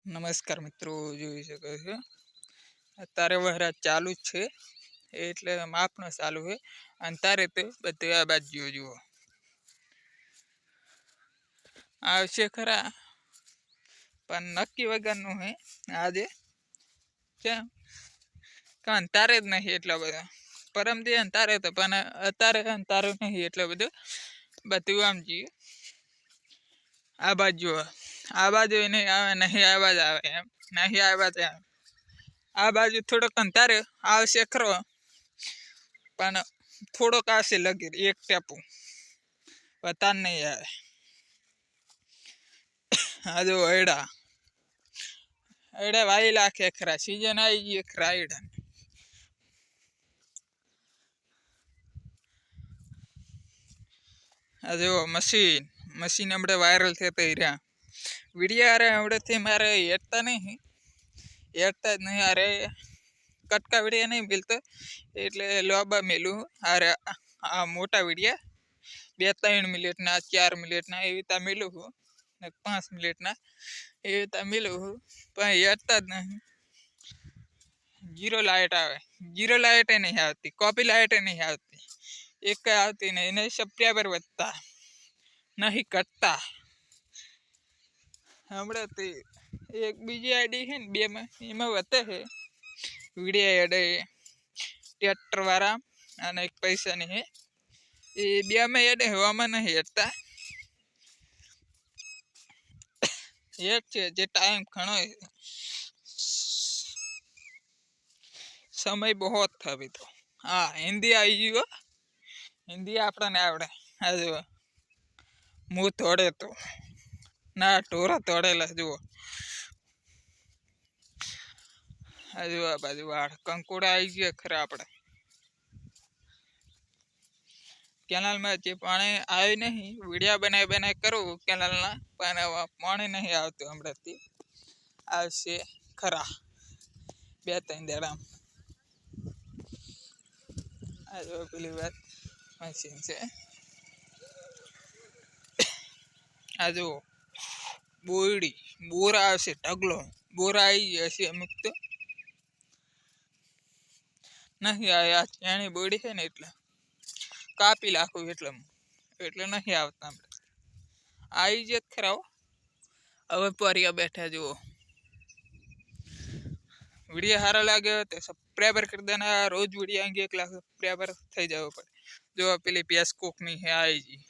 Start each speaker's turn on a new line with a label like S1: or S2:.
S1: નમસ્કાર મિત્રો, જોઈ શકો છો અત્યારે વરસાદ ચાલુ જ છે એટલે માપનો ચાલુ છે અને તારે તો બધું આ બાજુ જુઓ આવશે ખરા પણ નક્કી વગરનું હે આજે કેમ કાન તારે જ નહીં એટલા બધા પરમ દે તારે તો પણ અત્યારે તારે નહીં એટલે બધું આમ જઈએ આ બાજુ નહીં આવે નહીં આવા જ આવે એમ નહીં આવ્યા જ આવે આ બાજુ થોડોક અંધારે આવશે ખરો પણ થોડોક આવશે લગીર એક ટેપું પતા નહીં આવે આ જો એડા વાઈ લાખે ખરા સીઝન આવી ગઈ ખરા એડા આ જો મશીન હમણે વાયરલ થતા રહ્યા વિડીયો અરે હમણાંથી મારે હેડતા નહીં હેડતા જ નહીં અરે કટકા વિડીયા નહીં મિલતો એટલે લોબા મેલું અરે આ મોટા વિડીયા 2-3 મિનિટના 4 મિનિટના એવી રીતે મેલું હું ને 5 મિનિટના એવી રીતે મેલું હું પણ હેડતા જ નહીં જીરો લાઇટ નહીં આવતી કોપી લાઇટ નહીં આવતી એક આવતી નહીં એને સબસ્ક્રાઈબર વધતા નહીં ઘટતા હમણાંથી એક બીજી આઈડી છે ને બેમાં એમાં વધે છે વિડીયો એડે ટ્રેક્ટર વાળા અને એક પૈસાની છે એ બેમાં એડે હવામાં નહીં હેડતા એક છે જે ટાઈમ ઘણો સમય બહુ થયો તો હા હિન્દી આવી ગયો હિન્દી આપણને આવડે આ જુઓ હું તોડે તો ના ઢોરા તોડેલા જુઓ આ જુઓ આ બાજુ વાળ કંકોડા આવી ગયા ખરા આપણે કેનાલમાં જે પાણી આવ્યું નહીં વિડીયા બનાવી કરું કેનાલના પણ પાણી નહીં આવતું હમણાંથી આવશે ખરા 2-3 દાડામાં આ જો પેલી વાત મશીન છે આ જો બોરા આવશે ઢગલો બોરા આવી જશે અમુક તો નહીં આ ચેણી બોડી છે ને એટલે કાપી નાખું એટલે નહીં આવતા આપણે આવી જ ખરા હવે પરિયા બેઠા જુઓ વિડીયો સારો લાગ્યો તો સબસ્ક્રાઈબર કરી દેના રોજ વિડીયો અંગે 1 લાખ સબસ્ક્રાઈબર થઈ જવો પડે જો પેલી પેસ કોકની હે આવી